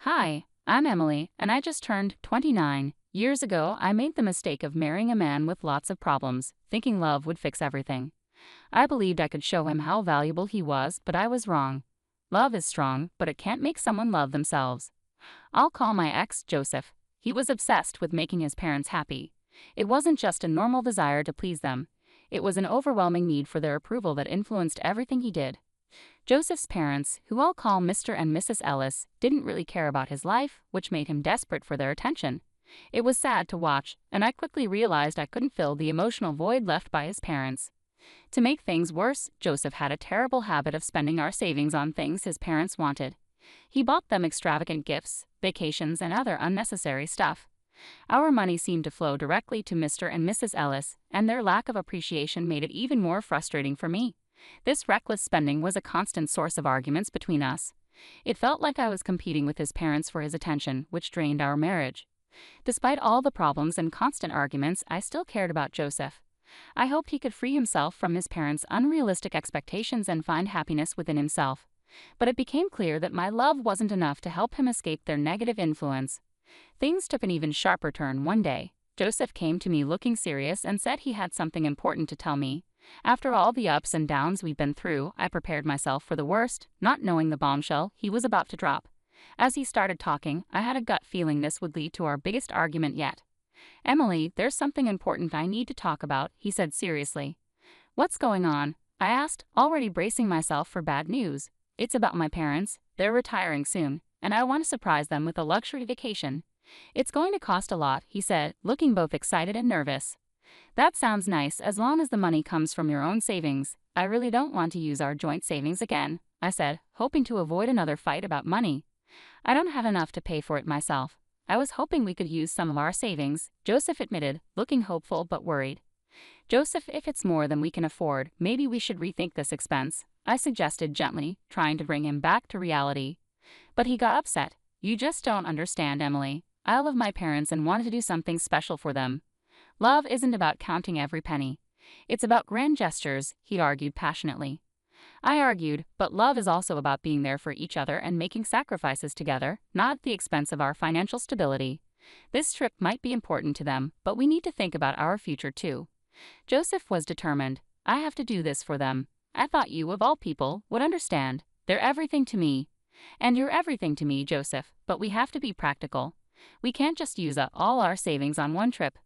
Hi, I'm Emily, and I just turned 29. Years ago, I made the mistake of marrying a man with lots of problems, thinking love would fix everything. I believed I could show him how valuable he was, but I was wrong. Love is strong, but it can't make someone love themselves. I'll call my ex Joseph. He was obsessed with making his parents happy. It wasn't just a normal desire to please them. It was an overwhelming need for their approval that influenced everything he did. Joseph's parents, who I'll call Mr. and Mrs. Ellis, didn't really care about his life, which made him desperate for their attention. It was sad to watch, and I quickly realized I couldn't fill the emotional void left by his parents. To make things worse, Joseph had a terrible habit of spending our savings on things his parents wanted. He bought them extravagant gifts, vacations, and other unnecessary stuff. Our money seemed to flow directly to Mr. and Mrs. Ellis, and their lack of appreciation made it even more frustrating for me. This reckless spending was a constant source of arguments between us. It felt like I was competing with his parents for his attention, which drained our marriage. Despite all the problems and constant arguments, I still cared about Joseph. I hoped he could free himself from his parents' unrealistic expectations and find happiness within himself. But it became clear that my love wasn't enough to help him escape their negative influence. Things took an even sharper turn one day. Joseph came to me looking serious and said he had something important to tell me. After all the ups and downs we'd been through, I prepared myself for the worst, not knowing the bombshell he was about to drop. As he started talking, I had a gut feeling this would lead to our biggest argument yet. "Emily, there's something important I need to talk about," he said seriously. "What's going on?" I asked, already bracing myself for bad news. "It's about my parents. They're retiring soon, and I want to surprise them with a luxury vacation. It's going to cost a lot," he said, looking both excited and nervous. "That sounds nice as long as the money comes from your own savings. I really don't want to use our joint savings again," I said, hoping to avoid another fight about money. "I don't have enough to pay for it myself. I was hoping we could use some of our savings," Joseph admitted, looking hopeful but worried. "Joseph, if it's more than we can afford, maybe we should rethink this expense," I suggested gently, trying to bring him back to reality. But he got upset. "You just don't understand, Emily. I love my parents and wanted to do something special for them. Love isn't about counting every penny. It's about grand gestures," he argued passionately. I argued, but love is also about being there for each other and making sacrifices together, not at the expense of our financial stability. This trip might be important to them, but we need to think about our future too. Joseph was determined. "I have to do this for them. I thought you, of all people, would understand. They're everything to me." "And you're everything to me, Joseph, but we have to be practical. We can't just use up all our savings on one trip."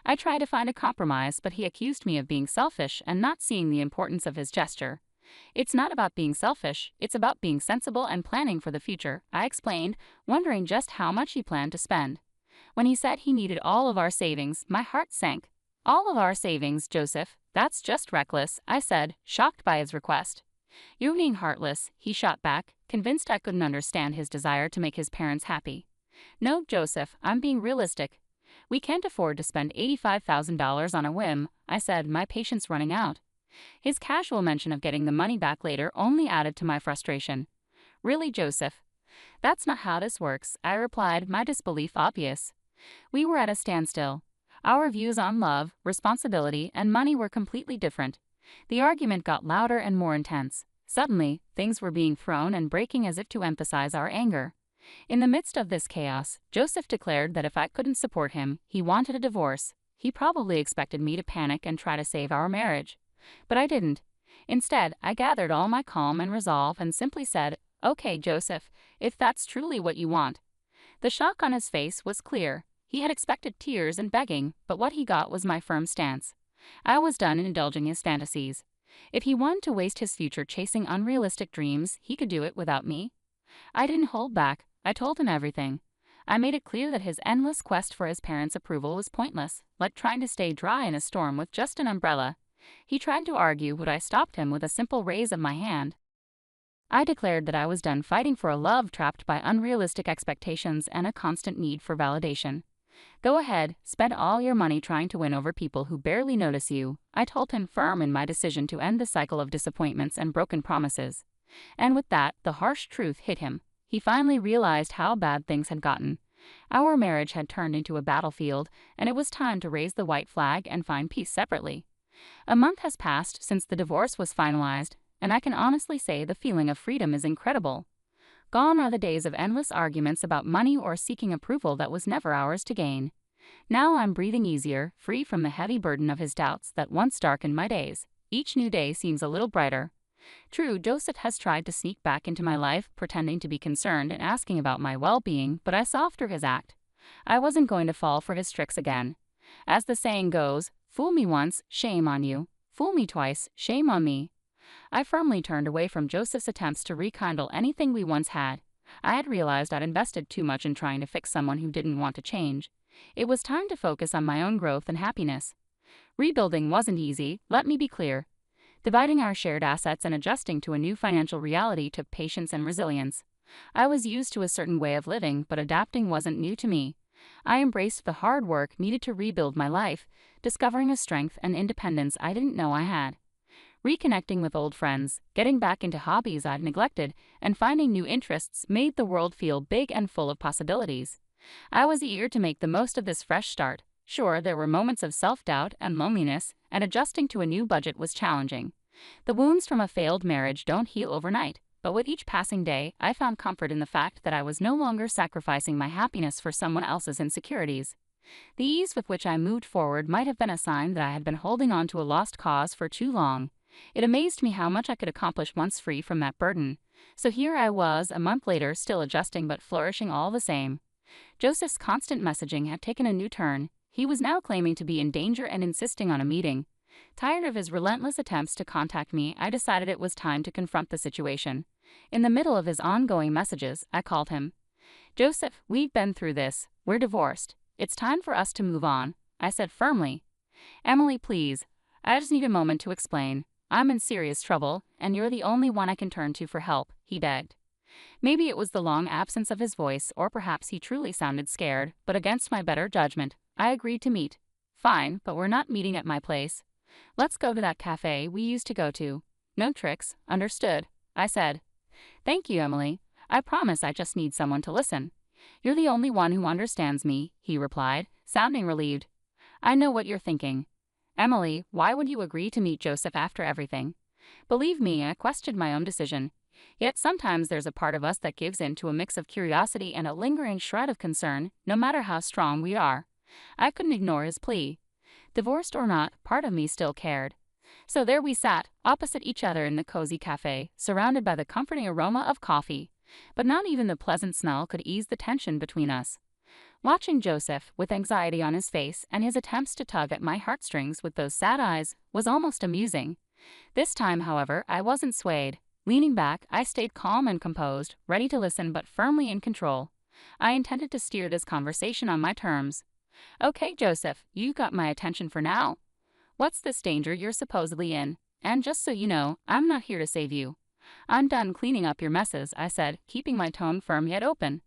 I tried to find a compromise, but he accused me of being selfish and not seeing the importance of his gesture. "It's not about being selfish, it's about being sensible and planning for the future," I explained, wondering just how much he planned to spend. When he said he needed all of our savings, my heart sank. "All of our savings, Joseph? That's just reckless," I said, shocked by his request. "You're being heartless," he shot back, convinced I couldn't understand his desire to make his parents happy. "No, Joseph, I'm being realistic. We can't afford to spend $85,000 on a whim," I said, my patience running out. His casual mention of getting the money back later only added to my frustration. "Really, Joseph? That's not how this works," I replied, my disbelief obvious. We were at a standstill. Our views on love, responsibility, and money were completely different. The argument got louder and more intense. Suddenly, things were being thrown and breaking as if to emphasize our anger. In the midst of this chaos, Joseph declared that if I couldn't support him, he wanted a divorce. He probably expected me to panic and try to save our marriage. But I didn't. Instead, I gathered all my calm and resolve and simply said, "Okay, Joseph, if that's truly what you want." The shock on his face was clear. He had expected tears and begging, but what he got was my firm stance. I was done indulging his fantasies. If he wanted to waste his future chasing unrealistic dreams, he could do it without me. I didn't hold back. I told him everything. I made it clear that his endless quest for his parents' approval was pointless, like trying to stay dry in a storm with just an umbrella. He tried to argue, but I stopped him with a simple raise of my hand. I declared that I was done fighting for a love trapped by unrealistic expectations and a constant need for validation. "Go ahead, spend all your money trying to win over people who barely notice you," I told him, firm in my decision to end the cycle of disappointments and broken promises. And with that, the harsh truth hit him. He finally realized how bad things had gotten. Our marriage had turned into a battlefield, and it was time to raise the white flag and find peace separately. A month has passed since the divorce was finalized, and I can honestly say the feeling of freedom is incredible. Gone are the days of endless arguments about money or seeking approval that was never ours to gain. Now I'm breathing easier, free from the heavy burden of his doubts that once darkened my days. Each new day seems a little brighter. True, Joseph has tried to sneak back into my life, pretending to be concerned and asking about my well-being, but I saw through his act. I wasn't going to fall for his tricks again. As the saying goes, fool me once, shame on you. Fool me twice, shame on me. I firmly turned away from Joseph's attempts to rekindle anything we once had. I had realized I'd invested too much in trying to fix someone who didn't want to change. It was time to focus on my own growth and happiness. Rebuilding wasn't easy, let me be clear. Dividing our shared assets and adjusting to a new financial reality took patience and resilience. I was used to a certain way of living, but adapting wasn't new to me. I embraced the hard work needed to rebuild my life, discovering a strength and independence I didn't know I had. Reconnecting with old friends, getting back into hobbies I'd neglected, and finding new interests made the world feel big and full of possibilities. I was eager to make the most of this fresh start. Sure, there were moments of self-doubt and loneliness, and adjusting to a new budget was challenging. The wounds from a failed marriage don't heal overnight, but with each passing day, I found comfort in the fact that I was no longer sacrificing my happiness for someone else's insecurities. The ease with which I moved forward might have been a sign that I had been holding on to a lost cause for too long. It amazed me how much I could accomplish once free from that burden. So here I was, a month later, still adjusting but flourishing all the same. Joseph's constant messaging had taken a new turn. He was now claiming to be in danger and insisting on a meeting. Tired of his relentless attempts to contact me, I decided it was time to confront the situation. In the middle of his ongoing messages, I called him. "Joseph, we've been through this. We're divorced. It's time for us to move on," I said firmly. "Emily, please. I just need a moment to explain. I'm in serious trouble, and you're the only one I can turn to for help," he begged. Maybe it was the long absence of his voice, or perhaps he truly sounded scared, but against my better judgment, I agreed to meet. "Fine, but we're not meeting at my place. Let's go to that cafe we used to go to. No tricks, understood," I said. "Thank you, Emily. I promise I just need someone to listen." "You're the only one who understands me," he replied, sounding relieved. "I know what you're thinking. Emily, why would you agree to meet Joseph after everything?" Believe me, I questioned my own decision. Yet sometimes there's a part of us that gives in to a mix of curiosity and a lingering shred of concern, no matter how strong we are. I couldn't ignore his plea. Divorced or not, part of me still cared. So there we sat, opposite each other in the cozy cafe, surrounded by the comforting aroma of coffee. But not even the pleasant smell could ease the tension between us. Watching Joseph, with anxiety on his face and his attempts to tug at my heartstrings with those sad eyes, was almost amusing. This time, however, I wasn't swayed. Leaning back, I stayed calm and composed, ready to listen but firmly in control. I intended to steer this conversation on my terms. "Okay, Joseph, you got my attention for now. What's this danger you're supposedly in? And just so you know, I'm not here to save you. I'm done cleaning up your messes," I said, keeping my tone firm yet open.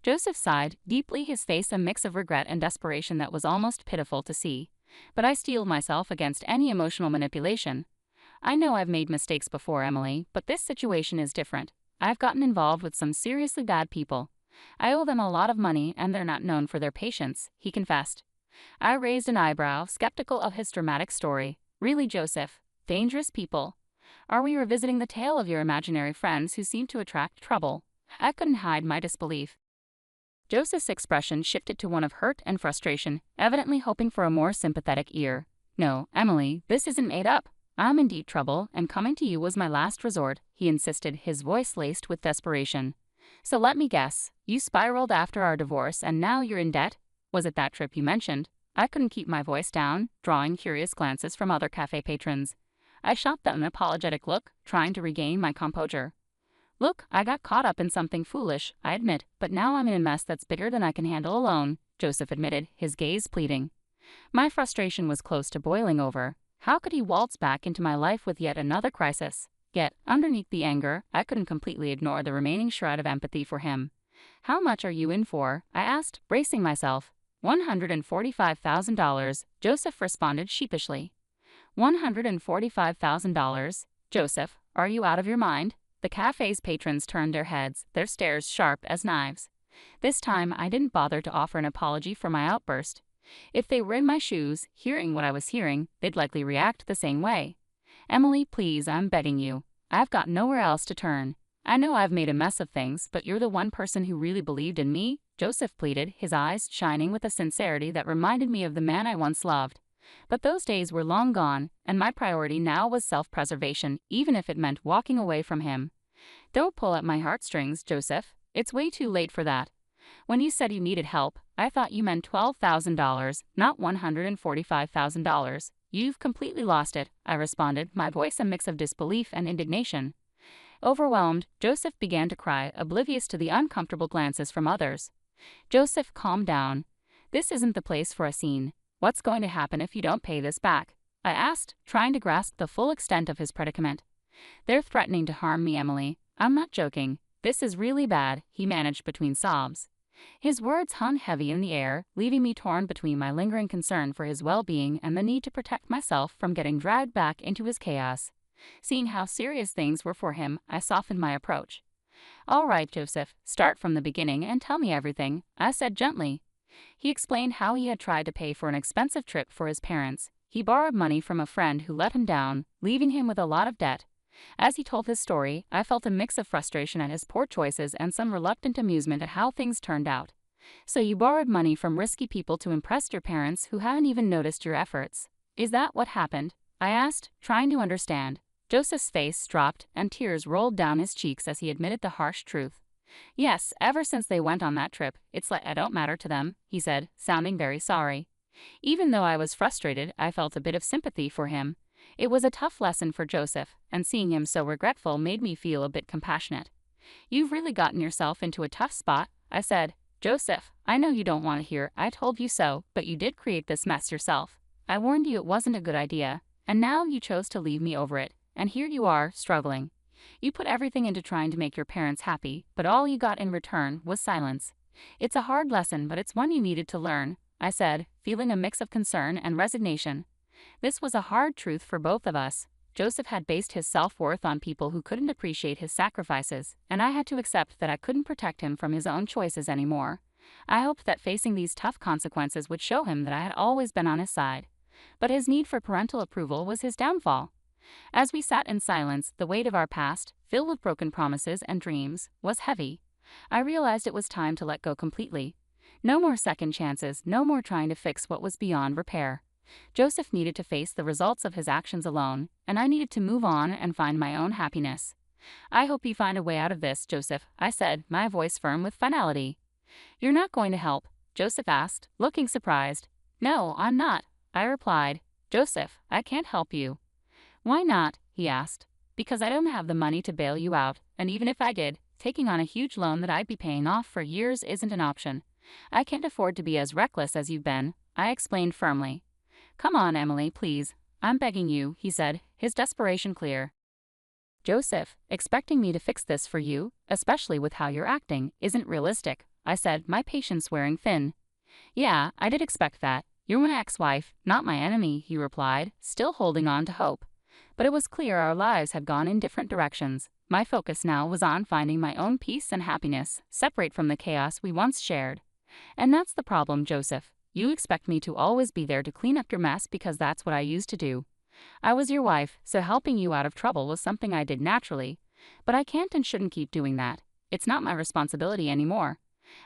Joseph sighed, deeply, his face a mix of regret and desperation that was almost pitiful to see. But I steeled myself against any emotional manipulation. "I know I've made mistakes before, Emily, but this situation is different. I've gotten involved with some seriously bad people. I owe them a lot of money and they're not known for their patience," he confessed. I raised an eyebrow, skeptical of his dramatic story. "Really, Joseph? Dangerous people? Are we revisiting the tale of your imaginary friends who seem to attract trouble?" I couldn't hide my disbelief. Joseph's expression shifted to one of hurt and frustration, evidently hoping for a more sympathetic ear. "No, Emily, this isn't made up. I'm in deep trouble, and coming to you was my last resort," he insisted, his voice laced with desperation. "So let me guess, you spiraled after our divorce and now you're in debt? Was it that trip you mentioned?" I couldn't keep my voice down, drawing curious glances from other cafe patrons. I shot them an apologetic look, trying to regain my composure. "Look, I got caught up in something foolish, I admit, but now I'm in a mess that's bigger than I can handle alone," Joseph admitted, his gaze pleading. My frustration was close to boiling over. How could he waltz back into my life with yet another crisis? Yet, underneath the anger, I couldn't completely ignore the remaining shred of empathy for him. "How much are you in for?" I asked, bracing myself. $145,000, Joseph responded sheepishly. $145,000? Joseph, are you out of your mind? The cafe's patrons turned their heads, their stares sharp as knives. This time, I didn't bother to offer an apology for my outburst. If they were in my shoes, hearing what I was hearing, they'd likely react the same way. "Emily, please, I'm begging you. I've got nowhere else to turn. I know I've made a mess of things, but you're the one person who really believed in me, Joseph pleaded, his eyes shining with a sincerity that reminded me of the man I once loved. But those days were long gone, and my priority now was self-preservation, even if it meant walking away from him. Don't pull at my heartstrings, Joseph. It's way too late for that. When you said you needed help, I thought you meant $12,000, not $145,000. You've completely lost it, I responded, my voice a mix of disbelief and indignation. Overwhelmed, Joseph began to cry, oblivious to the uncomfortable glances from others. Joseph, calm down. This isn't the place for a scene. What's going to happen if you don't pay this back? I asked, trying to grasp the full extent of his predicament. They're threatening to harm me, Emily. I'm not joking. This is really bad, he managed between sobs. His words hung heavy in the air, leaving me torn between my lingering concern for his well-being and the need to protect myself from getting dragged back into his chaos. Seeing how serious things were for him, I softened my approach. All right, Joseph, start from the beginning and tell me everything, I said gently. He explained how he had tried to pay for an expensive trip for his parents. He borrowed money from a friend who let him down, leaving him with a lot of debt. As he told his story, I felt a mix of frustration at his poor choices and some reluctant amusement at how things turned out. So you borrowed money from risky people to impress your parents who hadn't even noticed your efforts. Is that what happened? I asked, trying to understand. Joseph's face dropped and tears rolled down his cheeks as he admitted the harsh truth. Yes, ever since they went on that trip, it's like I don't matter to them, he said, sounding very sorry. Even though I was frustrated, I felt a bit of sympathy for him. It was a tough lesson for Joseph, and seeing him so regretful made me feel a bit compassionate. You've really gotten yourself into a tough spot, I said. Joseph, I know you don't want to hear I told you so, but you did create this mess yourself. I warned you it wasn't a good idea, and now you chose to leave me over it, and here you are, struggling. You put everything into trying to make your parents happy, but all you got in return was silence. It's a hard lesson, but it's one you needed to learn, I said, feeling a mix of concern and resignation. This was a hard truth for both of us. Joseph had based his self-worth on people who couldn't appreciate his sacrifices, and I had to accept that I couldn't protect him from his own choices anymore. I hoped that facing these tough consequences would show him that I had always been on his side. But his need for parental approval was his downfall. As we sat in silence, the weight of our past, filled with broken promises and dreams, was heavy. I realized it was time to let go completely. No more second chances, no more trying to fix what was beyond repair. Joseph needed to face the results of his actions alone, and I needed to move on and find my own happiness. I hope you find a way out of this, Joseph, I said, my voice firm with finality. You're not going to help? Joseph asked, looking surprised. No, I'm not, I replied. Joseph, I can't help you. Why not? He asked. Because I don't have the money to bail you out, and even if I did, taking on a huge loan that I'd be paying off for years isn't an option. I can't afford to be as reckless as you've been, I explained firmly. Come on, Emily, please. I'm begging you, he said, his desperation clear. Joseph, expecting me to fix this for you, especially with how you're acting, isn't realistic, I said, my patience wearing thin. Yeah, I did expect that. You're my ex-wife, not my enemy, he replied, still holding on to hope. But it was clear our lives had gone in different directions. My focus now was on finding my own peace and happiness, separate from the chaos we once shared. And that's the problem, Joseph. You expect me to always be there to clean up your mess because that's what I used to do. I was your wife, so helping you out of trouble was something I did naturally. But I can't and shouldn't keep doing that. It's not my responsibility anymore.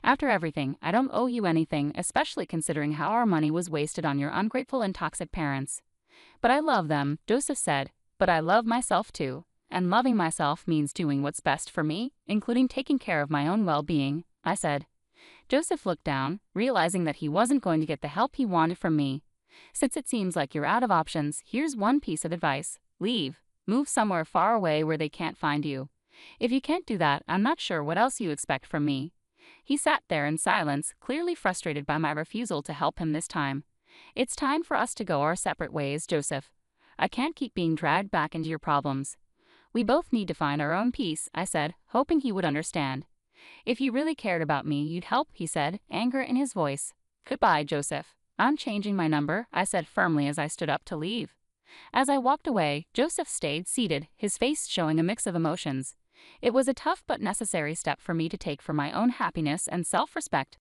After everything, I don't owe you anything, especially considering how our money was wasted on your ungrateful and toxic parents. But I love them, Joseph said. But I love myself too. And loving myself means doing what's best for me, including taking care of my own well-being, I said. Joseph looked down, realizing that he wasn't going to get the help he wanted from me. Since it seems like you're out of options, here's one piece of advice. Leave. Move somewhere far away where they can't find you. If you can't do that, I'm not sure what else you expect from me. He sat there in silence, clearly frustrated by my refusal to help him this time. It's time for us to go our separate ways, Joseph. I can't keep being dragged back into your problems. We both need to find our own peace, I said, hoping he would understand. If you really cared about me, you'd help, he said, anger in his voice. Goodbye, Joseph. I'm changing my number, I said firmly as I stood up to leave. As I walked away, Joseph stayed seated, his face showing a mix of emotions. It was a tough but necessary step for me to take for my own happiness and self-respect.